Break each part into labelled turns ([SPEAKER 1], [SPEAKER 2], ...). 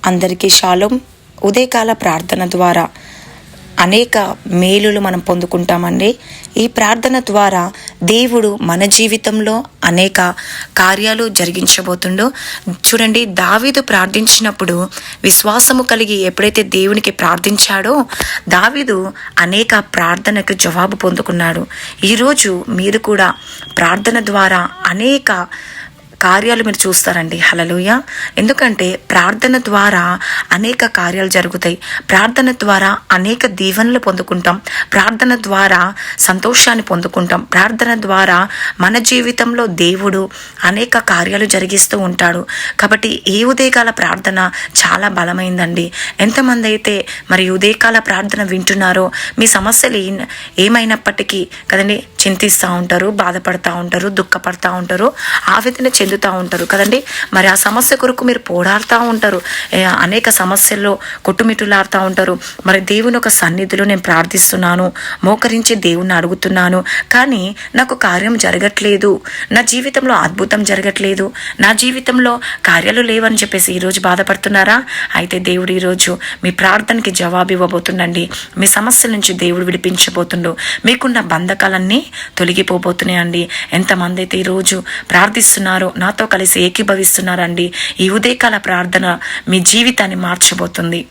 [SPEAKER 1] అందరికీ షాలోం. ఉదయకాల ప్రార్థన ద్వారా అనేక మేలులు మనం పొందుకుంటామండి. ఈ ప్రార్థన ద్వారా దేవుడు మన జీవితంలో అనేక కార్యాలు జరిగించబోతుండో చూడండి. దావీదు ప్రార్థించినప్పుడు విశ్వాసము కలిగి ఎప్పుడైతే దేవునికి ప్రార్థించాడో దావీదు అనేక ప్రార్థనకు జవాబు పొందుకున్నాడు. ఈరోజు మీరు కూడా ప్రార్థన ద్వారా అనేక కార్యాలు మీరు చూస్తారండి. హల్లెలూయా. ఎందుకంటే ప్రార్థన ద్వారా అనేక కార్యాలు జరుగుతాయి. ప్రార్థన ద్వారా అనేక దీవెనలు పొందుకుంటాం. ప్రార్థన ద్వారా సంతోషాన్ని పొందుకుంటాం. ప్రార్థన ద్వారా మన జీవితంలో దేవుడు అనేక కార్యాలు జరిగిస్తూ ఉంటాడు. కాబట్టి ఈ ఉదయకాల ప్రార్థన చాలా బలమైందండి. ఎంతమంది అయితే మరి ఉదయకాల ప్రార్థన వింటున్నారో మీ సమస్యలు ఏమైనప్పటికీ కదండి చింతిస్తూ ఉంటారు, బాధపడతా ఉంటారు, దుఃఖపడతా ఉంటారు, ఆవేదన చెందుతూ ఉంటారు కదండి. మరి ఆ సమస్య కొరకు మీరు పోరాడుతూ ఉంటారు, అనేక సమస్యల్లో కొట్టుమిట్టులాడుతూ ఉంటారు. మరి దేవుని ఒక సన్నిధిలో నేను ప్రార్థిస్తున్నాను, మోకరించి దేవుణ్ణి అడుగుతున్నాను, కానీ నాకు కార్యం జరగట్లేదు, నా జీవితంలో అద్భుతం జరగట్లేదు, నా జీవితంలో కార్యాలు లేవని చెప్పేసి ఈరోజు బాధపడుతున్నారా? అయితే దేవుడు ఈరోజు మీ ప్రార్థనకి జవాబు ఇవ్వబోతుండండి. మీ సమస్యల నుంచి దేవుడు విడిపించబోతుండు. మీకున్న బంధకాలన్నీ తొలగిపోబోతున్నాయండి. ఎంతమంది అయితే ఈరోజు ప్రార్థిస్తున్నారో నాతో కలిసి ఏకీభవిస్తున్నారండి. ఈ ఉదయకాల ప్రార్థన మీ జీవితాన్ని మార్చబోతుంది,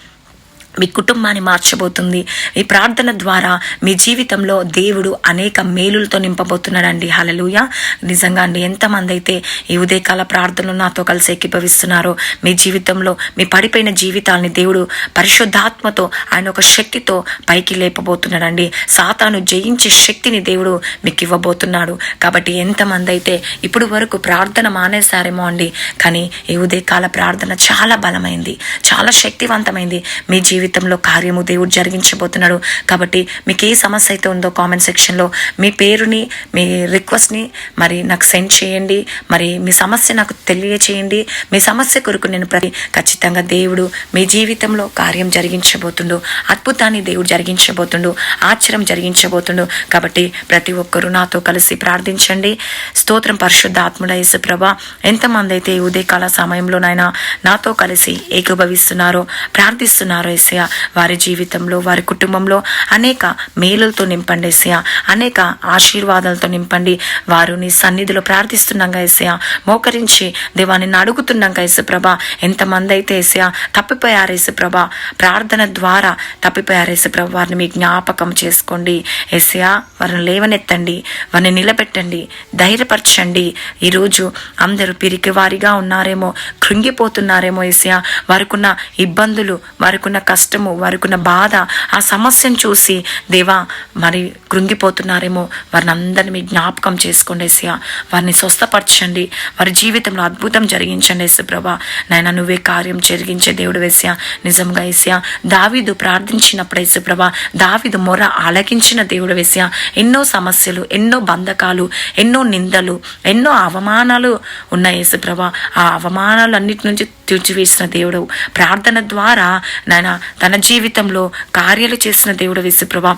[SPEAKER 1] మీ కుటుంబాన్ని మార్చబోతుంది. ఈ ప్రార్థన ద్వారా మీ జీవితంలో దేవుడు అనేక మేలులతో నింపబోతున్నాడండి. హల్లెలూయా. నిజంగా అండి, ఎంతమంది అయితే ఈ ఉదయకాల ప్రార్థనలు నాతో కలిసి ఏకీభవిస్తున్నారో మీ జీవితంలో మీ పడిపోయిన జీవితాలని దేవుడు పరిశుద్ధాత్మతో ఆయన ఒక శక్తితో పైకి లేపబోతున్నాడండి. సాతాను జయించే శక్తిని దేవుడు మీకు ఇవ్వబోతున్నాడు. కాబట్టి ఎంతమంది అయితే ఇప్పుడు వరకు ప్రార్థన మానేశారేమో అండి, కానీ ఈ ఉదయకాల ప్రార్థన చాలా బలమైంది, చాలా శక్తివంతమైంది. మీ జీవితంలో కార్యము దేవుడు జరిగించబోతున్నాడు. కాబట్టి మీకు ఏ సమస్య అయితే ఉందో కామెంట్ సెక్షన్లో మీ పేరుని, మీ రిక్వెస్ట్ని మరి నాకు సెండ్ చేయండి. మరి మీ సమస్య నాకు తెలియచేయండి. మీ సమస్య కొరకు నేను ఖచ్చితంగా దేవుడు మీ జీవితంలో కార్యం జరిగించబోతుండు, అద్భుతాన్ని దేవుడు జరిగించబోతుండు, ఆశ్చర్యం జరిగించబోతుండు. కాబట్టి ప్రతి ఒక్కరూ నాతో కలిసి ప్రార్థించండి. స్తోత్రం పరిశుద్ధాత్ముడ యేసుప్రభా. ఎంతమంది అయితే ఈ ఉదయకాల సమయంలో నాతో కలిసి ఏకీభవిస్తున్నారో ప్రార్థిస్తున్నారో ఏసయ్య, వారి జీవితంలో వారి కుటుంబంలో అనేక మేలులతో నింపండి ఏసయ్య, అనేక ఆశీర్వాదాలతో నింపండి. వారు నీ సన్నిధిలో ప్రార్థిస్తున్నాగా ఏసయ్య, మోకరించి దేవాన్ని అడుగుతున్నాగా యేసుప్రభా. ఎంతమంది అయితే ఏసయ్య తప్పిపోయారు యేసుప్రభా, ప్రార్థన ద్వారా తప్పిపోయారు యేసుప్రభా, వారిని మీ జ్ఞాపకం చేసుకోండి ఏసయ్య. వారిని లేవనెత్తండి, వారిని నిలబెట్టండి, ధైర్యపరచండి. ఈరోజు అందరూ పిరికి వారిగా ఉన్నారేమో, కృంగిపోతున్నారేమో ఏసయ్య, వారికున్న ఇబ్బందులు, వారికున్న కష్టము, వారికున్న బాధ, ఆ సమస్యను చూసి దేవా మరి కృంగిపోతున్నారేమో, వారిని అందరినీ మీ జ్ఞాపకం చేసుకోండి ఏసయ్య. వారిని స్వస్థపరచండి, వారి జీవితంలో అద్భుతం జరిగించండి యేసుప్రభా. నాయన నువ్వే కార్యం జరిగించే దేవుడు ఏసయ్య. నిజంగా ఏసయ్య దావీదు ప్రార్థించినప్పుడు యేసుప్రభా, దావీదు మొర ఆలకించిన దేవుడు ఏసయ్య. ఎన్నో సమస్యలు, ఎన్నో బంధకాలు, ఎన్నో నిందలు, ఎన్నో అవమానాలు ఉన్నాయి యేసుప్రభా. ఆ అవమానాలు అన్నిటి నుంచి తీర్చివేసిన దేవుడు, ప్రార్థన ద్వారా నాయన తన జీవితంలో కార్యాలు చేసిన దేవుడు యేసుప్రభా.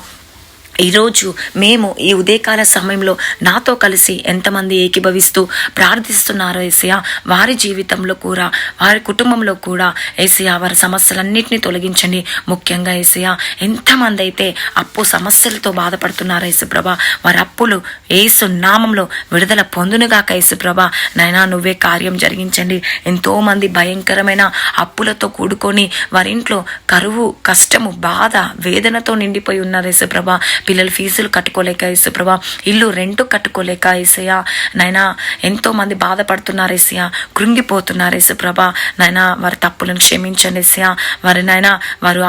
[SPEAKER 1] ఈరోజు మేము ఈ ఉదయకాల సమయంలో నాతో కలిసి ఎంతమంది ఏకీభవిస్తూ ప్రార్థిస్తున్నారో ఏసయ్య, వారి జీవితంలో కూడా వారి కుటుంబంలో కూడా ఏసయ్య వారి సమస్యలన్నింటినీ తొలగించండి. ముఖ్యంగా ఏసయ్య ఎంతమంది అయితే అప్పు సమస్యలతో బాధపడుతున్నారో యేసుప్రభా, వారి అప్పులు యేసు నామంలో విడుదల పొందునుగాక యేసుప్రభా. నాయనా నువ్వే కార్యం జరిగించండి. ఎంతోమంది భయంకరమైన అప్పులతో కూడుకొని వారి ఇంట్లో కరువు, కష్టము, బాధ, వేదనతో నిండిపోయి ఉన్నారు యేసుప్రభా. పిల్లలు ఫీజులు కట్టుకోలేక యేసుప్రభా, ఇల్లు రెంట్ కట్టుకోలేక యేసయ్య నాయనా ఎంతో మంది బాధపడుతున్నారు యేసయ్య, కృంగిపోతున్నారు యేసుప్రభా. నాయనా వారి తప్పులను క్షమించండి యేసయ్య. వారి నాయనా వారు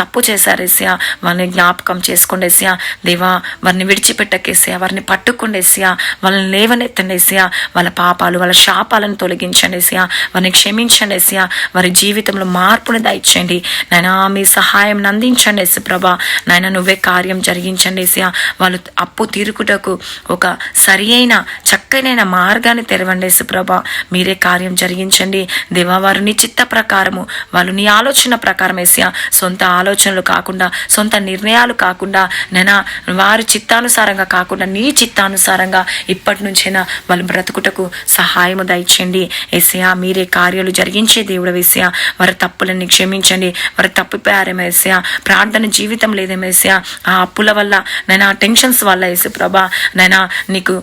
[SPEAKER 1] తప్పు చేశారు యేసయ్య, వారిని జ్ఞాపకం చేసుకోండి యేసయ్య. దేవా వారిని విడిచిపెట్టకేసయ్య, వారిని పట్టుకోండి యేసయ్య, వాళ్ళని లేవనెత్తండి యేసయ్య. వాళ్ళ పాపాలు, వాళ్ళ శాపాలను తొలగించండి యేసయ్య, వారిని క్షమించండి యేసయ్య. వారి జీవితంలో మార్పును దయచేయండి నాయనా. మీ సహాయం అందించండి యేసుప్రభా. నాయనా నువ్వే కార్యం జరిగి జరిగించండి ఏసయ్యా. వాళ్ళు అప్పు తీరుకుటకు ఒక సరి అయిన చక్కనైన మార్గాన్ని తెరవండి యేసుప్రభా. మీరే కార్యం జరిగించండి దేవా. వారు నీ చిత్త ప్రకారము, వాళ్ళు నీ ఆలోచన ప్రకారం ఏసయ్యా, సొంత ఆలోచనలు కాకుండా, సొంత నిర్ణయాలు కాకుండా, నైనా వారి చిత్తానుసారంగా కాకుండా నీ చిత్తానుసారంగా ఇప్పటి నుంచైనా వాళ్ళు బ్రతుకుటకు సహాయము దయచేయండి యేసయ్యా. మీరే కార్యాలు జరిగించే దేవుడు యేసయ్యా. వారి తప్పులన్నీ క్షమించండి. వారు తప్పిపోయారేమో యేసయ్యా, ప్రార్థన జీవితం లేదేమో యేసయ్యా. ఆ అప్పుల వల్ల నైనా, టెన్షన్స్ వల్ల యేసుప్రభా నైనా నీకు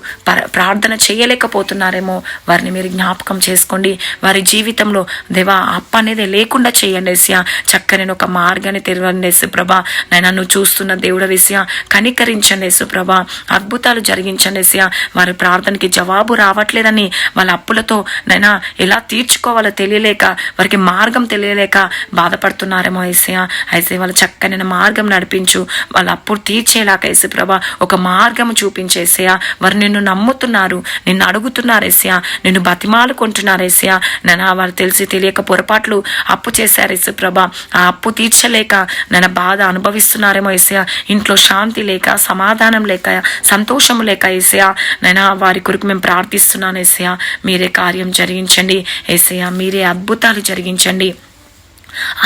[SPEAKER 1] ప్రార్థన చేయలేకపోతున్నారేమో, వారిని మీరు జ్ఞాపకం చేసుకోండి. వారి జీవితంలో దేవా అప్పు అనేది లేకుండా చేయండి యేసయ్యా. చక్కని ఒక మార్గాన్ని తెరవండి యేసుప్రభా. నైనా నువ్వు చూస్తున్న దేవుడు యేసయ్యా, కనికరించండి యేసుప్రభా. అద్భుతాలు జరిగించండి యేసయ్యా. వారి ప్రార్థనకి జవాబు రావట్లేదని, వాళ్ళ అప్పులతో నైనా ఎలా తీర్చుకోవాలో తెలియలేక, వారికి మార్గం తెలియలేక బాధపడుతున్నారేమో యేసయ్యా. అయితే వాళ్ళ చక్కని మార్గం నడిపించు. వాళ్ళ అప్పుడు తీర్చేలాగా యేసుప్రభా ఒక మార్గం చూపించేసేయా. వారు నిన్ను నమ్ముతున్నారు, నిన్ను అడుగుతున్నారు యేసయ్యా, నిన్ను బతిమాలుకుంటున్నారు యేసయ్యా. నైనా వాళ్ళు తెలిసి తెలియక పొరపాట్లు అప్పు చేశారు యేసుప్రభా. ఆ అప్పు తీర్చలేక నన్ను బాధ అనుభవిస్తున్నారేమో యేసయ్యా. ఇంట్లో శాంతి లేక, సమాధానం లేక, సంతోషం లేక యేసయ్యా. నైనా వారి కొరకు మేము ప్రార్థిస్తున్నాను యేసయ్యా. మీరే కార్యం జరిగించండి యేసయ్యా. మీరే అద్భుతాలు జరిగించండి,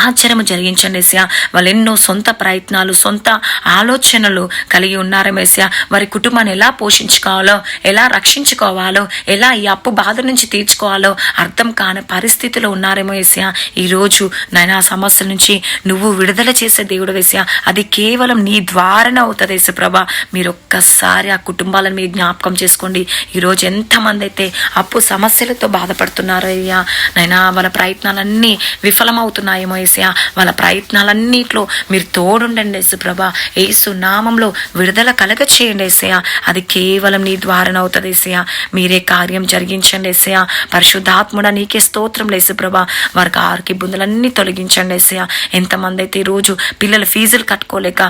[SPEAKER 1] ఆశ్చర్యము జరిగించండి యేసయ్యా. వాళ్ళు ఎన్నో సొంత ప్రయత్నాలు, సొంత ఆలోచనలు కలిగి ఉన్నారేమో యేసయ్యా. వారి కుటుంబాన్ని ఎలా పోషించుకోవాలో, ఎలా రక్షించుకోవాలో, ఎలా ఈ అప్పు బాధ నుంచి తీర్చుకోవాలో అర్థం కాని పరిస్థితిలో ఉన్నారేమో యేసయ్యా. ఈరోజు నైనా సమస్యల నుంచి నువ్వు విడుదల చేసే దేవుడు యేసయ్యా. అది కేవలం నీ ద్వారానే అవుతుంది యేసుప్రభా. మీరు ఒక్కసారి ఆ కుటుంబాలను మీరు జ్ఞాపకం చేసుకోండి. ఈరోజు ఎంతమంది అయితే అప్పు సమస్యలతో బాధపడుతున్నారో అయ్యా, నైనా వాళ్ళ ప్రయత్నాలన్నీ విఫలమవుతున్నాయి ఏమో యేసయ్యా. వాళ్ళ ప్రయత్నాలన్నిట్లో మీరు తోడుండండి యేసుప్రభా. యేసు నామంలో విడుదల కలగ చేయండి యేసయ్యా. అది కేవలం నీ ద్వారానే అవుతుంది యేసయ్యా. మీరే కార్యం జరిగించండి యేసయ్యా. పరిశుద్ధాత్ముడా నీకే స్తోత్రం యేసుప్రభా. వారికి ఆరికి ఇబ్బందులన్నీ తొలగించండి యేసయ్యా. ఎంతమంది అయితే ఈరోజు పిల్లల ఫీజులు కట్టుకోలేక,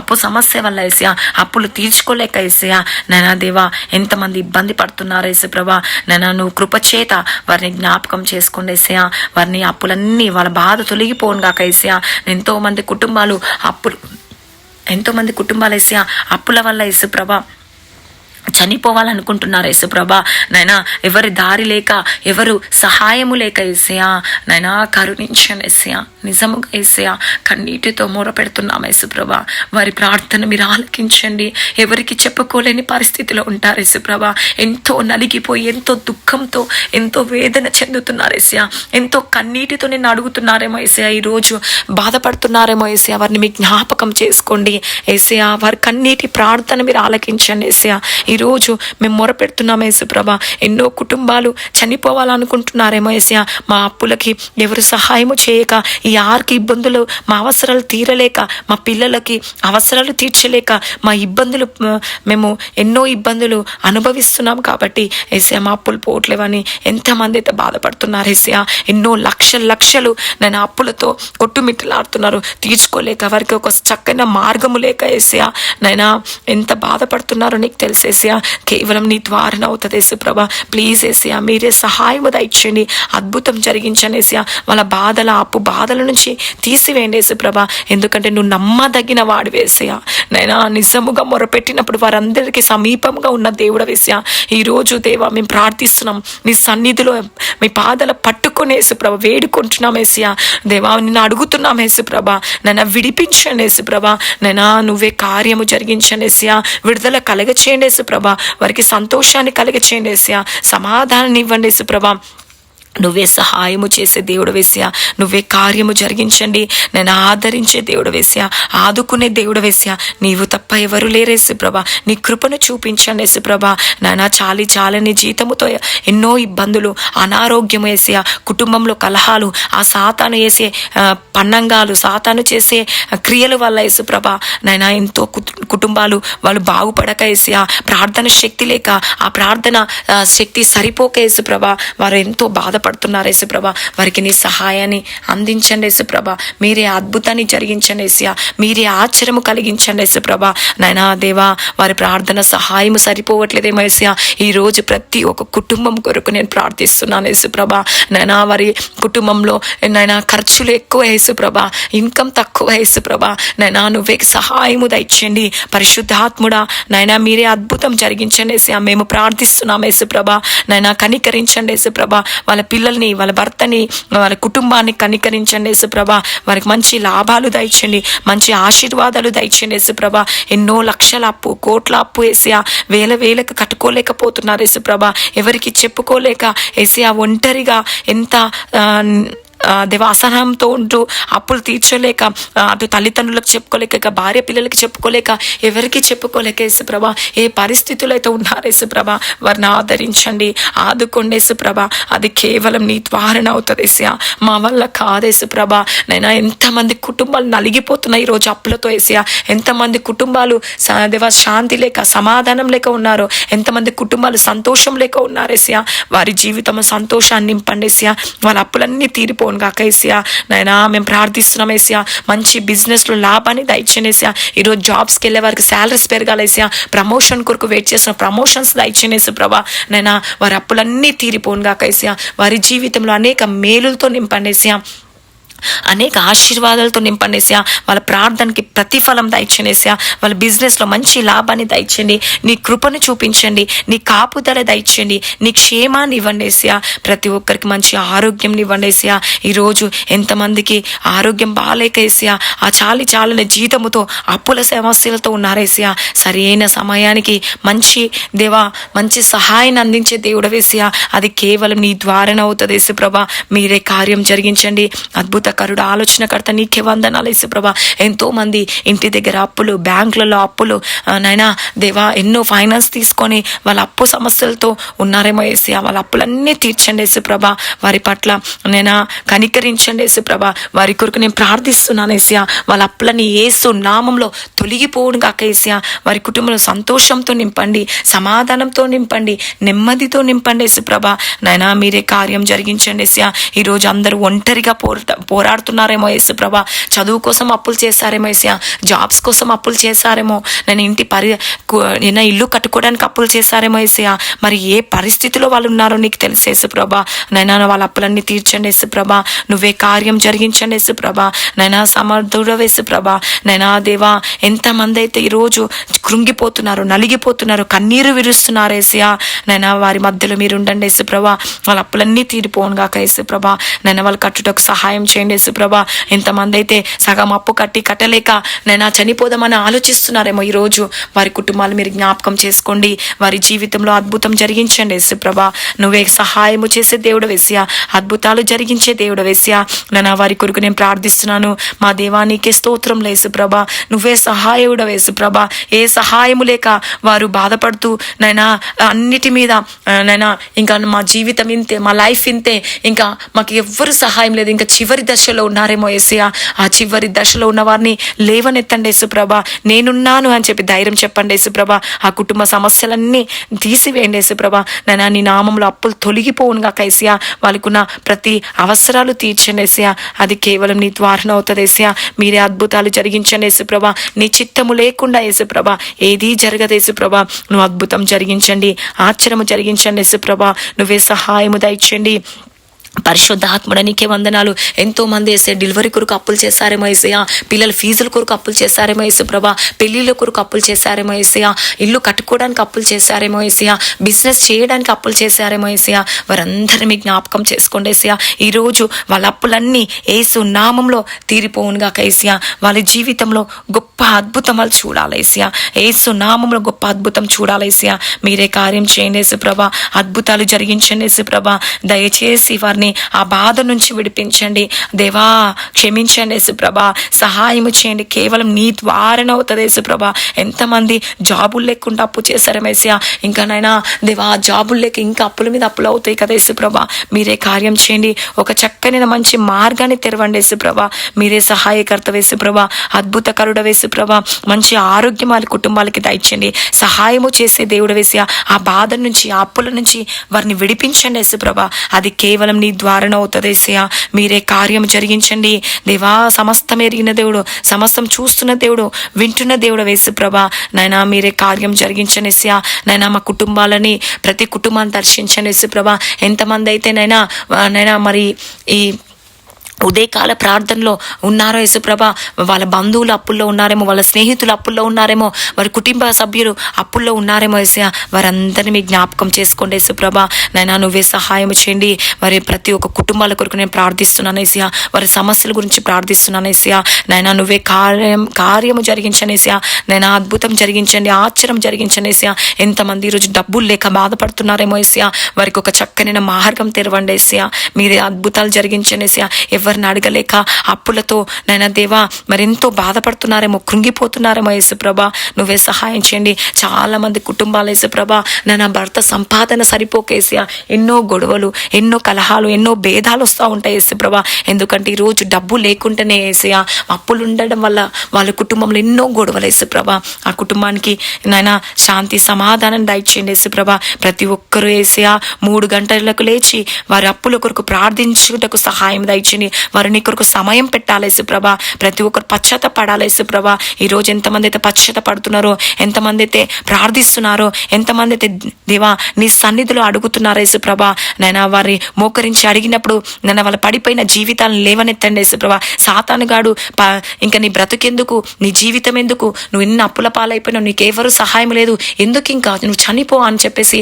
[SPEAKER 1] అప్పు సమస్య వల్ల యేసయ్యా, అప్పులు తీర్చుకోలేక యేసయ్యా, నైనా దేవా ఎంతమంది ఇబ్బంది పడుతున్నారు యేసుప్రభా. నైనా నువ్వు కృపచేత వారిని జ్ఞాపకం చేసుకోండి యేసయ్యా. వారిని అప్పులన్నీ, వాళ్ళ బాధ తొలగిపోను గాక యేసయ్యా. ఎంతో మంది కుటుంబాలు యేసయ్యా అప్పుల వల్ల యేసుప్రభా చనిపోవాలనుకుంటున్నారు యేసుప్రభా. నైనా ఎవరి దారి లేక, ఎవరు సహాయము లేక యేసయ్యా, నైనా కరుణించండి యేసయ్యా. నిజముగా యేసయ్యా కన్నీటితో మొరపెడుతున్నాం యేసుప్రభా. వారి ప్రార్థన మీరు ఆలకించండి. ఎవరికి చెప్పుకోలేని పరిస్థితిలో ఉంటారు యేసుప్రభా. ఎంతో నలిగిపోయి, ఎంతో దుఃఖంతో, ఎంతో వేదన చెందుతున్నారు యేసయ్యా. ఎంతో కన్నీటితో నిన్ను అడుగుతున్నారేమో యేసయ్యా. ఈరోజు బాధపడుతున్నారేమో యేసయ్యా. వారిని మీ జ్ఞాపకం చేసుకోండి యేసయ్యా. వారి కన్నీటి ప్రార్థన మీరు ఆలకించండి యేసయ్యా. ఈరోజు మేము మొరపెడుతున్నాం యేసుప్రభా. ఎన్నో కుటుంబాలు చనిపోవాలనుకుంటున్నారేమో యేసయ్యా. మా అప్పులకి ఎవరు సహాయము చేయక, ఈ ఆర్కి ఇబ్బందులు, మా అవసరాలు తీరలేక, మా పిల్లలకి అవసరాలు తీర్చలేక, మా ఇబ్బందులు, మేము ఎన్నో ఇబ్బందులు అనుభవిస్తున్నాం కాబట్టి యేసయ్యా మా అప్పులు పోవట్లేవని ఎంతమంది అయితే బాధపడుతున్నారు యేసయ్యా. ఎన్నో లక్షలు నేను అప్పులతో కొట్టుమిట్టలాడుతున్నారు, తీర్చుకోలేక, వారికి ఒక చక్కని మార్గము లేక యేసయ్యా. నైనా ఎంత బాధపడుతున్నారో నీకు తెలుసు యేసయ్యా. కేవలం నీ ద్వారానే అవుతుంది యేసుప్రభా. ప్లీజ్ యేసయ్యా మీరే సహాయం దయచేయండి, అద్భుతం జరిగించండి యేసయ్యా. వాళ్ళ బాధల, అప్పు బాధల నుంచి తీసివేయండి యేసుప్రభా. ఎందుకంటే నువ్వు నమ్మదగిన వాడు యేసయ్యా. నైనా నిజముగా మొరపెట్టినప్పుడు వారందరికీ సమీపంగా ఉన్న దేవుడు యేసయ్యా. ఈరోజు దేవా మేము ప్రార్థిస్తున్నాం, నీ సన్నిధిలో మీ పాదాల పట్టుకుని యేసుప్రభ వేడుకుంటున్నాం యేసయ్యా. దేవా నిన్ను అడుగుతున్నాం యేసుప్రభా. నైనా విడిపించండి యేసుప్రభా. నైనా నువ్వే కార్యము జరిగించండి యేసయ్యా. విడుదల కలగచేయండి యేసుప్రభా. వారికి సంతోషాన్ని కలగచేయండి యేసయ్యా. సమాధానాన్ని ఇవ్వండి యేసుప్రభా. నువ్వే సహాయము చేసే దేవుడు యేసయ్యా. నువ్వే కార్యము జరిగించండి. నేను ఆదరించే దేవుడు యేసయ్యా, ఆదుకునే దేవుడు యేసయ్యా. నీవు తప్ప ఎవరు లేరు యేసుప్రభా. నీ కృపను చూపించండి యేసుప్రభా. నానా చాలని జీతముతో ఎన్నో ఇబ్బందులు, అనారోగ్యము యేసయ్యా, కుటుంబంలో కలహాలు, ఆ సాతాను వేసే పన్నంగాలు, సాతాను చేసే క్రియల వల్ల యేసుప్రభా నైనా ఎంతో కుటుంబాలు వాళ్ళు బాగుపడక యేసయ్యా, ప్రార్థన శక్తి లేక, ఆ ప్రార్థన శక్తి సరిపోక యేసుప్రభా వారు ఎంతో బాధ బాధపడుతున్నారు యేసుప్రభ, వారికి నీ సహాయాన్ని అందించండి యేసుప్రభ. మీరే అద్భుతాన్ని జరిగించండి యేసయ్యా, మీరే ఆశ్చర్యము కలిగించండి యేసుప్రభ. నాయనా దేవా, వారి ప్రార్థన సహాయము సరిపోవట్లేదేమో యేసయ్యా. ఈరోజు ప్రతి ఒక్క కుటుంబం కొరకు నేను ప్రార్థిస్తున్నాను యేసుప్రభ. నాయనా వారి కుటుంబంలో నాయనా ఖర్చులు ఎక్కువ యేసుప్రభ, ఇన్కమ్ తక్కువ యేసుప్రభ. నాయనా నువ్వే సహాయము దయచేయండి పరిశుద్ధాత్ముడా. నాయనా మీరే అద్భుతం జరిగించండి యేసయ్యా. మేము ప్రార్థిస్తున్నాం యేసుప్రభ. నాయనా కనికరించండి యేసుప్రభ. వాళ్ళ పిల్లల్ని, వాళ్ళ భర్తని, వాళ్ళ కుటుంబాన్ని కనికరించండి యేసుప్రభ. వారికి మంచి లాభాలు దయచేయండి, మంచి ఆశీర్వాదాలు దయచేయండి యేసుప్రభ. ఎన్నో లక్షల అప్పు, కోట్ల అప్పు యేసయ్యా, వేలకు కట్టుకోలేకపోతున్నారు యేసుప్రభ. ఎవరికి చెప్పుకోలేక యేసయ్యా, ఒంటరిగా ఎంత దేవ అసహనంతో ఉంటూ అప్పులు తీర్చలేక, అటు తల్లిదండ్రులకు చెప్పుకోలేక, ఇక భార్య పిల్లలకి చెప్పుకోలేక, ఎవరికి చెప్పుకోలేక యేసుప్రభ ఏ పరిస్థితులు అయితే ఉన్నారు యేసుప్రభ, వారిని ఆదరించండి, ఆదుకోండి యేసుప్రభ. అది కేవలం నీ ద్వారానే అవుతుంది యేసయ్యా, మా వల్ల కాదు యేసుప్రభ. నైనా ఎంతమంది కుటుంబాలు నలిగిపోతున్నాయి ఈరోజు అప్పులతో యేసయ్యా. ఎంతమంది కుటుంబాలు దేవ శాంతి లేక, సమాధానం లేక ఉన్నారు. ఎంతమంది కుటుంబాలు సంతోషం లేక ఉన్నారు యేసయ్యా. వారి జీవితం సంతోషాన్ని నింపండి యేసయ్యా. వాళ్ళ అప్పులన్నీ తీరిపోను గాక యేసయ్యా. నాయనా మేము ప్రార్థిస్తున్నాం యేసయ్యా, మంచి బిజినెస్లో లాభాన్ని దయచేయండి యేసయ్యా. ఈరోజు జాబ్స్కి వెళ్ళే వారికి శాలరీస్ పెరగాలి యేసయ్యా. ప్రమోషన్ కొరకు వెయిట్ చేసిన ప్రమోషన్స్ దయచేయండి యేసుప్రభ. నైనా వారి అప్పులన్నీ తీరిపోను గాక యేసయ్యా. వారి జీవితంలో అనేక మేలులతో నింపండి యేసయ్యా, అనేక ఆశీర్వాదాలతో నింపండి యేసయ్యా. వాళ్ళ ప్రార్థనకి ప్రతిఫలం దయచేయండి యేసయ్యా. వాళ్ళ బిజినెస్లో మంచి లాభాన్ని దయచేయండి, నీ కృపను చూపించండి, నీ కాపుదల దయచేయండి, నీ క్షేమాన్ని ఇవ్వండి యేసయ్యా. ప్రతి ఒక్కరికి మంచి ఆరోగ్యం ఇవ్వండి యేసయ్యా. ఈరోజు ఎంతమందికి ఆరోగ్యం బాగాలేక యేసయ్యా, ఆ చాలని జీతముతో అప్పుల సమస్యలతో ఉన్నారు యేసయ్యా. సరైన సమయానికి మంచి దేవా, మంచి సహాయాన్ని అందించే దేవుడు యేసయ్యా. అది కేవలం నీ ద్వారానే అవుతుంది యేసుప్రభ. మీరే కార్యం జరిగించండి. అద్భుతకరుడు, ఆలోచనకర్త, నీకే వందనాలు యేసుప్రభ. ఎంతో మంది ఇంటి దగ్గర అప్పులు, బ్యాంకులలో అప్పులు, నైనా దేవా ఎన్నో ఫైనాన్స్ తీసుకొని వాళ్ళ అప్పు సమస్యలతో ఉన్నారేమో యేసయ్యా. వాళ్ళ అప్పులన్నీ తీర్చండి యేసుప్రభ. వారి పట్ల నైనా కనికరించండి యేసుప్రభ. వారి కొరకు నేను ప్రార్థిస్తున్నాను యేసయ్యా. వాళ్ళ అప్పులని యేసు నామంలో తొలగిపోవును గాక యేసయ్యా. వారి కుటుంబంలో సంతోషంతో నింపండి, సమాధానంతో నింపండి, నెమ్మదితో నింపండి యేసుప్రభ. నైనా మీరే కార్యం జరిగించండి యేసయ్యా. ఈరోజు అందరూ ఒంటరిగా పోరాడుతున్నారేమో యేసుప్రభ. చదువు కోసం అప్పులు చేస్తారేమో యేసయ్యా, జాబ్స్ కోసం అప్పులు చేస్తారేమో, నేను ఇల్లు కట్టుకోవడానికి అప్పులు చేస్తారేమో యేసయ్యా. మరి ఏ పరిస్థితిలో వాళ్ళు ఉన్నారో నీకు తెలుసు యేసుప్రభ. నైనా వాళ్ళ అప్పులన్నీ తీర్చండి యేసుప్రభ. నువ్వే కార్యం జరిగించండి యేసుప్రభ. నైనా సమర్థుడు యేసుప్రభ. నైనా దేవా, ఎంతమంది అయితే ఈరోజు కృంగిపోతున్నారు, నలిగిపోతున్నారు, కన్నీరు విరుస్తున్నారు యేసయ్యా. నైనా వారి మధ్యలో మీరు ఉండండి యేసుప్రభ. వాళ్ళ అప్పులన్నీ తీరిపోను గాక యేసుప్రభ. నైనా వాళ్ళు కట్టుటకు సహాయం చేయండి యేసుప్రభ. ఎంతమంది అయితే సగం అప్పు కట్టలేక నైనా చనిపోదామని ఆలోచిస్తున్నారేమో, ఈరోజు వారి కుటుంబాలు మీరు జ్ఞాపకం చేసుకోండి. వారి జీవితంలో అద్భుతం జరిగించండి యేసుప్రభ. నువ్వే సహాయము చేసే దేవుడు యేసయ్యా, అద్భుతాలు జరిగించే దేవుడు యేసయ్యా. నైనా వారి కొరకు నేను ప్రార్థిస్తున్నాను. మా దేవానికి స్తోత్రం యేసుప్రభ. నువ్వే సహాయుడు యేసుప్రభ. ఏ సహాయము లేక వారు బాధపడుతూ నైనా అన్నిటి మీద నైనా ఇంకా మా జీవితం ఇంతే, మా లైఫ్ ఇంతే, ఇంకా మాకు ఎవ్వరు సహాయం లేదు, ఇంకా చివరి దశలో ఉన్నారేమో యేసయ్యా. ఆ చివరి దశలో ఉన్న వారిని లేవనెత్తండి యేసుప్రభ. నేనున్నాను అని చెప్పి ధైర్యం చెప్పండి యేసుప్రభ. ఆ కుటుంబ సమస్యలన్నీ తీసివేయండి యేసుప్రభ. నైనా నీ నామంలో అప్పులు తొలగిపోవును గాక యేసయ్యా. వాళ్ళకున్న ప్రతి అవసరాలు తీర్చండి యేసయ్యా. అది కేవలం నీ ద్వారానే అవుతుంది యేసయ్యా. మీరే అద్భుతాలు జరిగించండి యేసుప్రభ. నీ చిత్తము లేకుండా యేసుప్రభ ఏదీ జరగదు యేసుప్రభ. నువ్వు అద్భుతం జరిగించండి, ఆశ్చర్యము జరిగించండి యేసుప్రభ. నువ్వే సహాయము దయచేయండి. పరిశుద్ధాత్ముడా నీకే వందనాలు. ఎంతో మంది వేసే డెలివరీ కొరకు అప్పులు చేస్తారేమో యేసయ్యా, పిల్లల ఫీజుల కొరకు అప్పులు చేస్తారేమో యేసుప్రభ, పెళ్లిళ్ళ కొరకు అప్పులు చేస్తారేమో యేసయ్యా, ఇల్లు కట్టుకోవడానికి అప్పులు చేస్తారేమో యేసయ్యా, బిజినెస్ చేయడానికి అప్పులు చేస్తారేమో యేసయ్యా. వారందరినీ జ్ఞాపకం చేసుకోండి యేసయ్యా. ఈరోజు వాళ్ళ అప్పులన్నీ యేసు నామంలో తీరిపోవును గాక యేసయ్యా. వాళ్ళ జీవితంలో గొప్ప అద్భుతమాలు చూడాలి యేసయ్యా. యేసు నామంలో గొప్ప అద్భుతం చూడాలి యేసయ్యా. మీరే కార్యం చేయండి యేసుప్రభ. అద్భుతాలు జరిగించండి యేసుప్రభ. దయచేసి వారిని ఆ బాధ నుంచి విడిపించండి దేవా. క్షమించండి యేసుప్రభ. సహాయము చేయండి. కేవలం నీ ద్వారానే అవుతుంది యేసుప్రభ. ఎంతమంది జాబులు లేకుండా అప్పు చేశారేమో యేసయ్యా. ఇంకానైనా దేవా జాబులు లేక ఇంకా అప్పుల మీద అప్పులు అవుతాయి కదా యేసుప్రభ. మీరే కార్యం చేయండి. ఒక చక్కని మంచి మార్గాన్ని తెరవండి యేసుప్రభ. మీరే సహాయకర్త యేసుప్రభ. అద్భుతకరుడ యేసుప్రభ. ప్రభా. మంచి ఆరోగ్యం వాళ్ళ కుటుంబాలకి దయచేయండి. సహాయము చేసే దేవుడు వేసా, ఆ బాధ నుంచి, ఆ అప్పుల నుంచి వారిని విడిపించండి యేసు ప్రభా. అది కేవలం నీ ద్వారానే అవుతుంది యేసయ్యా. మీరే కార్యం జరిగించండి దేవా. సమస్తం ఎరిగిన దేవుడు, సమస్తం చూస్తున్న దేవుడు, వింటున్న దేవుడు యేసు ప్రభా. నైనా మీరే కార్యం జరిగించండి యేసయ్యా. నైనా మా కుటుంబాలని, ప్రతి కుటుంబాన్ని దర్శించండి యేసు ప్రభా. ఎంతమంది అయితే నైనా మరి ఈ ఉదయకాల ప్రార్థనలో ఉన్నారో యేసుప్రభ, వాళ్ళ బంధువులు అప్పుల్లో ఉన్నారేమో, వాళ్ళ స్నేహితులు అప్పుల్లో ఉన్నారేమో, వారి కుటుంబ సభ్యులు అప్పుల్లో ఉన్నారేమో యేసయ్యా. వారందరినీ మీ జ్ఞాపకం చేసుకోండి యేసుప్రభ. నైనా నువ్వే సహాయం చేయండి. వారి ప్రతి ఒక్క కుటుంబాల కొరకు నేను ప్రార్థిస్తున్నాను యేసయ్యా. వారి సమస్యల గురించి ప్రార్థిస్తున్నాను యేసయ్యా. నైనా నువ్వే కార్యము జరిగించండి యేసయ్యా. నైనా అద్భుతం జరిగించండి, ఆశ్చర్యం జరిగించండి యేసయ్యా. ఎంతమంది ఈరోజు డబ్బులు లేక బాధపడుతున్నారేమో యేసయ్యా, వారికి ఒక చక్కని మార్గం తెరవండి యేసయ్యా. మీరే అద్భుతాలు జరిగించండి యేసయ్యా. ఎవరిని అడగలేక అప్పులతో నైనా దేవా మరెంతో బాధపడుతున్నారేమో, కృంగిపోతున్నారేమో యేసుప్రభ. నువ్వే సహాయం చేయండి. చాలా మంది కుటుంబాలు యేసుప్రభ నైనా భర్త సంపాదన సరిపోకేసా, ఎన్నో గొడవలు, ఎన్నో కలహాలు, ఎన్నో భేదాలు వస్తూ ఉంటాయి యేసుప్రభ. ఎందుకంటే ఈరోజు డబ్బు లేకుంటేనే యేసయ్యా, అప్పులు ఉండడం వల్ల వాళ్ళ కుటుంబంలో ఎన్నో గొడవలు యేసుప్రభ. ఆ కుటుంబానికి నైనా శాంతి సమాధానం దయచేయండి యేసుప్రభ. ప్రతి ఒక్కరూ యేసయ్యా 3 గంటలకు లేచి వారి అప్పుల కొరకు ప్రార్థించుటకు సహాయం దయచేయండి. వారు నీ కొరకు సమయం పెట్టాలి యేసుప్రభ. ప్రతి ఒక్కరు పశ్చాత్తపడాలి యేసుప్రభ. ఈరోజు ఎంతమంది అయితే పశ్చాత్తపడుతున్నారో, ఎంతమంది అయితే ప్రార్థిస్తున్నారో, ఎంతమంది అయితే దేవా నీ సన్నిధిలో అడుగుతున్నారో యేసుప్రభ. నైనా వారి మోకరించి అడిగినప్పుడు నన్ను వాళ్ళ పడిపోయిన జీవితాలను లేవనెత్తండి యేసుప్రభ. సాతానుగాడు ఇంకా నీ బ్రతుకెందుకు, నీ జీవితం ఎందుకు, నువ్వు ఎన్ని అప్పుల పాలైపోయినావు, నీకెవరు సహాయం లేదు, ఎందుకు ఇంకా నువ్వు చనిపో అని చెప్పేసి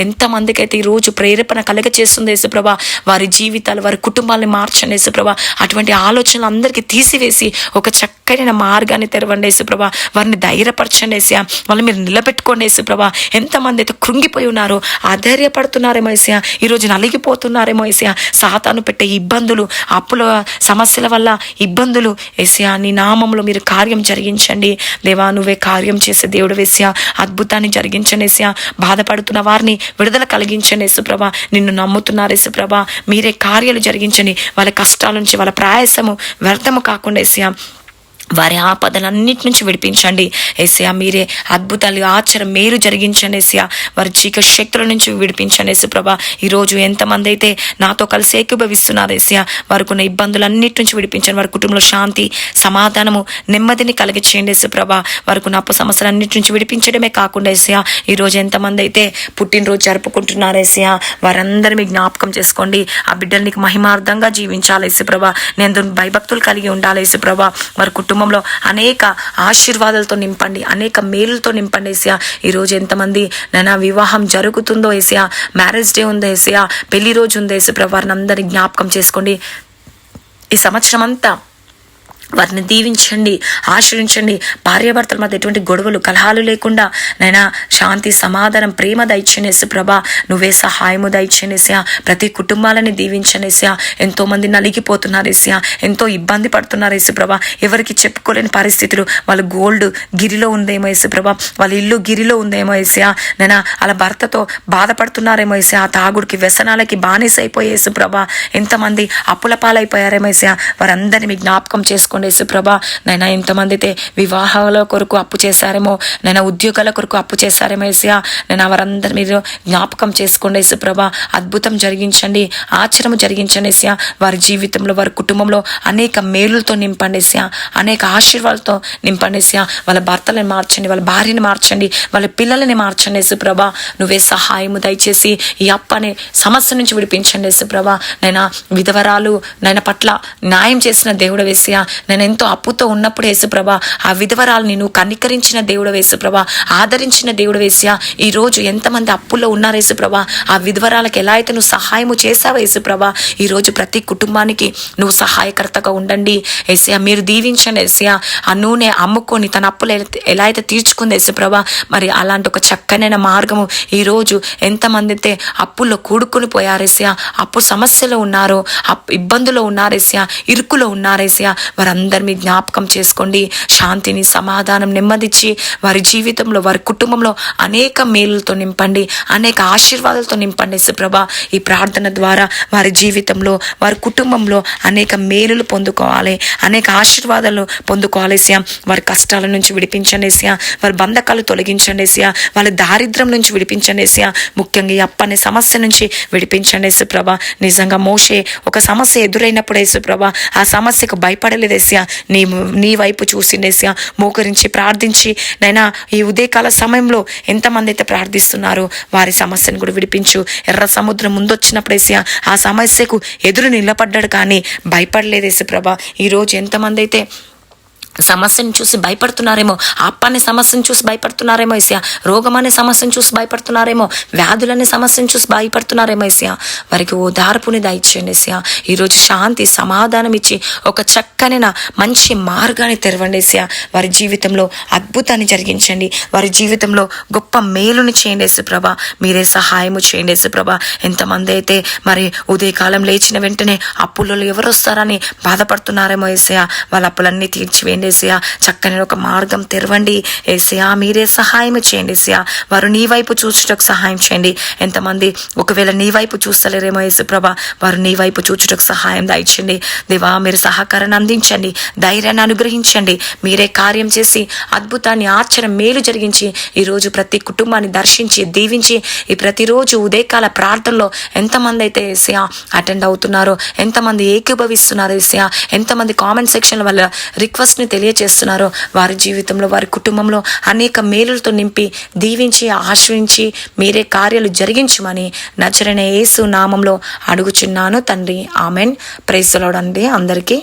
[SPEAKER 1] ఎంతమందికి అయితే ఈరోజు ప్రేరేపణ కలగ చేస్తుంది యేసుప్రభ. వారి జీవితాలు, వారి కుటుంబాలను మార్చండి యేసుప్రభ. అటువంటి ఆలోచనలు అందరికీ తీసివేసి ఒక చక్కని మార్గాన్ని తెరవండి యేసుప్రభ. వారిని ధైర్యపరచండి యేసయ్యా. వాళ్ళు మీరు నిలబెట్టుకోండి యేసుప్రభ. ఎంతమంది అయితే కృంగిపోయి ఉన్నారో, ఆధైర్యపడుతున్నారేమో యేసయ్యా, ఈరోజు నలిగిపోతున్నారేమో యేసయ్యా. సాతాను పెట్టే ఇబ్బందులు, అప్పుల సమస్యల వల్ల ఇబ్బందులు యేసయ్యా, నీ నామంలో మీరు కార్యం జరిగించండి దేవా. నువ్వే కార్యం చేసే దేవుడు యేసయ్యా. అద్భుతాన్ని జరిగించండి యేసయ్యా. బాధపడుతున్న వారిని విడుదల కలిగించండి యేసుప్రభ. నిన్ను నమ్ముతున్నారు యేసుప్రభ. మీరే కార్యాలు జరిగించండి. వాళ్ళ కష్టాల నుంచి, వాళ్ళ ప్రయాసము వ్యర్థము కాకుండా యేసయ్యా వారి ఆపదలన్నిటి నుంచి విడిపించండి యేసయ్యా. మీరే అద్భుతాలు, ఆశ్చర్యం, మేలు జరిగించండి యేసయ్యా. వారి చీకటి శక్తుల నుంచి విడిపించండి యేసుప్రభ. ఈరోజు ఎంతమంది అయితే నాతో కలిసి ఏకీభవిస్తున్నారు యేసయ్యా, వారికి ఉన్న ఇబ్బందులన్నిటి నుంచి విడిపించండి. వారి కుటుంబంలో శాంతి, సమాధానము, నెమ్మదిని కలిగించండి యేసుప్రభ. వారికి ఉన్న అప్పు సమస్యలన్నిటి నుంచి విడిపించడమే కాకుండా యేసయ్యా, ఈరోజు ఎంతమంది అయితే పుట్టినరోజు జరుపుకుంటున్నారు యేసయ్యా, వారందరూ మీ జ్ఞాపకం చేసుకోండి. ఆ బిడ్డలు నీకు మహిమార్థంగా జీవించాలి యేసుప్రభ. నేను భయభక్తులు కలిగి ఉండాలి యేసుప్రభ. వారి కుటుంబంలో అనేక ఆశీర్వాదాలతో నింపండి, అనేక మేలులతో నింపండి యేసయ్యా. ఈరోజు ఎంతమంది నైనా వివాహం జరుగుతుందో యేసయ్యా, మ్యారేజ్ డే ఉందో యేసయ్యా, పెళ్లి రోజు ఉందో యేసుప్రభ, వారిని అందరినీ జ్ఞాపకం చేసుకోండి. ఈ సంవత్సరం అంతా వారిని దీవించండి, ఆశ్రయించండి. భార్యాభర్తల మధ్య ఎటువంటి గొడవలు, కలహాలు లేకుండా నైనా శాంతి, సమాధానం, ప్రేమ దయచేయండి యేసుప్రభ. నువ్వే సహాయము దయచేయండి యేసయ్యా. ప్రతి కుటుంబాలని దీవించండి యేసయ్యా. ఎంతో మంది నలిగిపోతున్నారు యేసయ్యా, ఎంతో ఇబ్బంది పడుతున్నారు యేసుప్రభ. ఎవరికి చెప్పుకోలేని పరిస్థితులు, వాళ్ళ గోల్డ్ గిరిలో ఉందేమో యేసుప్రభ, వాళ్ళ ఇల్లు గిరిలో ఉందేమో యేసయ్యా. నైనా అలా భర్తతో బాధపడుతున్నారేమో యేసయ్యా, తాగుడికి, వ్యసనాలకి బానిస అయిపోయే యేసుప్రభ. ఎంతమంది అప్పుల పాలైపోయారేమో యేసయ్యా, వారందరినీ మీ జ్ఞాపకం చేసుకోండి యేసుప్రభ. నైనా ఎంతమంది అయితే వివాహాల కొరకు అప్పు చేశారేమో, నైనా ఉద్యోగాల కొరకు అప్పు చేశారేమో యేసయ్యా, నైనా వారందరి మీరు జ్ఞాపకం చేసుకోండి యేసుప్రభ. అద్భుతం జరిగించండి, ఆశ్చర్యం జరిగించండి యేసయ్యా. వారి జీవితంలో, వారి కుటుంబంలో అనేక మేలులతో నింపండి యేసయ్యా, అనేక ఆశీర్వాదాలతో నింపండి యేసయ్యా. వాళ్ళ భర్తలను మార్చండి, వాళ్ళ భార్యని మార్చండి, వాళ్ళ పిల్లలని మార్చండి యేసుప్రభ. నువ్వే సహాయము దయచేసి ఈ అప్పు అనే సమస్య నుంచి విడిపించండి యేసుప్రభ. నైనా విధవరాలు నైనా పట్ల న్యాయం చేసిన దేవుడు యేసయ్యా. నేను ఎంతో అప్పుతో ఉన్నప్పుడు యేసుప్రభ, ఆ విధవరాలని నువ్వు కనికరించిన దేవుడు యేసుప్రభ, ఆదరించిన దేవుడు యేసయ్యా. ఈ రోజు ఎంతమంది అప్పుల్లో ఉన్నారు యేసుప్రభ, ఆ విధవరాలకు ఎలా అయితే నువ్వు సహాయము చేసావు యేసుప్రభ, ఈ రోజు ప్రతి కుటుంబానికి నువ్వు సహాయకర్తగా ఉండండి యేసయ్యా. మీరు దీవించండి యేసయ్యా. ఆ నూనె అమ్ముకొని తన అప్పులు ఎలా అయితే తీర్చుకుంది యేసుప్రభ, మరి అలాంటి ఒక చక్కనైన మార్గము ఈరోజు ఎంతమంది అయితే అప్పుల్లో కూడుకుని పోయారు యేసయ్యా, అప్పు సమస్యలో ఉన్నారు, ఇబ్బందులో ఉన్నారు యేసయ్యా, ఇరుకులో ఉన్నారు యేసయ్యా, వారందరూ వారందరినీ జ్ఞాపకం చేసుకోండి. శాంతిని, సమాధానం, నెమ్మదిచ్చి వారి జీవితంలో, వారి కుటుంబంలో అనేక మేలులతో నింపండి, అనేక ఆశీర్వాదాలతో నింపండి యేసుప్రభా. ఈ ప్రార్థన ద్వారా వారి జీవితంలో, వారి కుటుంబంలో అనేక మేలులు పొందుకోవాలి, అనేక ఆశీర్వాదాలు పొందుకోవాలి ఏసయ్యా. వారి కష్టాల నుంచి విడిపించండి ఏసయ్యా. వారి బంధకాలు తొలగించండి ఏసయ్యా. వాళ్ళ దారిద్ర్యం నుంచి విడిపించండి ఏసయ్యా. ముఖ్యంగా ఈ అప్పు అనే సమస్య నుంచి విడిపించండి యేసుప్రభా. నిజంగా మోషే ఒక సమస్య ఎదురైనప్పుడు యేసుప్రభా ఆ సమస్యకు భయపడలేదు ఏసయ్యా. నీ వైపు చూసింది ఏసయ్యా. మోకరించి ప్రార్థించి నైనా ఈ ఉదయకాల సమయంలో ఎంతమంది అయితే ప్రార్థిస్తున్నారో వారి సమస్యను కూడా విడిపించు. ఎర్ర సముద్రం ముందొచ్చినప్పుడు ఏసయ్యా ఆ సమస్యకు ఎదురు నిలబడ్డాడు కానీ భయపడలేదు యేసుప్రభా. ఈరోజు ఎంతమంది అయితే సమస్యను చూసి భయపడుతున్నారేమో, అప్పు అనే సమస్యను చూసి భయపడుతున్నారేమో ఏసయ్యా. రోగం అనే సమస్యను చూసి భయపడుతున్నారేమో, వ్యాధులనే సమస్యను చూసి భయపడుతున్నారేమో ఏసయ్యా. వారికి ఓదార్పుని దయచేయండి ఏసయ్యా. ఈరోజు శాంతి, సమాధానం ఇచ్చి ఒక చక్కని మంచి మార్గాన్ని తెరవండి ఏసయ్యా. వారి జీవితంలో అద్భుతాన్ని జరిగించండి, వారి జీవితంలో గొప్ప మేలుని చేయండి యేసుప్రభా. మీరే సహాయము చేయండి యేసుప్రభా. ఎంతమంది అయితే మరి ఉదయకాలం లేచిన వెంటనే అప్పులలో ఎవరు వస్తారని బాధపడుతున్నారేమో ఏసయ్యా. వాళ్ళ అప్పులన్నీ తీర్చివేయండి ఏసయ్యా. చక్కని ఒక మార్గం తెరవండి ఏసయ్యా. మీరే సహాయం చేయండి ఏసయ్యా. వారు నీ వైపు చూచుటకు సహాయం చేయండి. ఎంతమంది ఒకవేళ నీ వైపు చూస్తలేరేమో యేసుప్రభా, వారు నీ వైపు చూచుటకు సహాయం దయచేయండి దేవా. మీరు సహకారాన్ని అందించండి, ధైర్యాన్ని అనుగ్రహించండి. మీరే కార్యం చేసి అద్భుతాన్ని, ఆశ్చర్యం, మేలు జరిగించి ఈరోజు ప్రతి కుటుంబాన్ని దర్శించి దీవించి ఈ ప్రతిరోజు ఉదయకాల ప్రార్థనలో ఎంతమంది అయితే ఏసయ్యా అటెండ్ అవుతున్నారో, ఎంతమంది ఏకీభవిస్తున్నారో ఏసయ్యా, ఎంతమంది కామెంట్ సెక్షన్ వల్ల రిక్వెస్ట్ని తెలియజేస్తున్నారో వారి జీవితంలో, వారి కుటుంబంలో అనేక మేలులతో నింపి దీవించి ఆశ్రయించి మీరే కార్యాలు జరిగించమని నజరైన యేసు నామంలో అడుగుచున్నాను తండ్రి. ఆమెన్. ప్రైజ్ ది లార్డ్ అండి అందరికీ.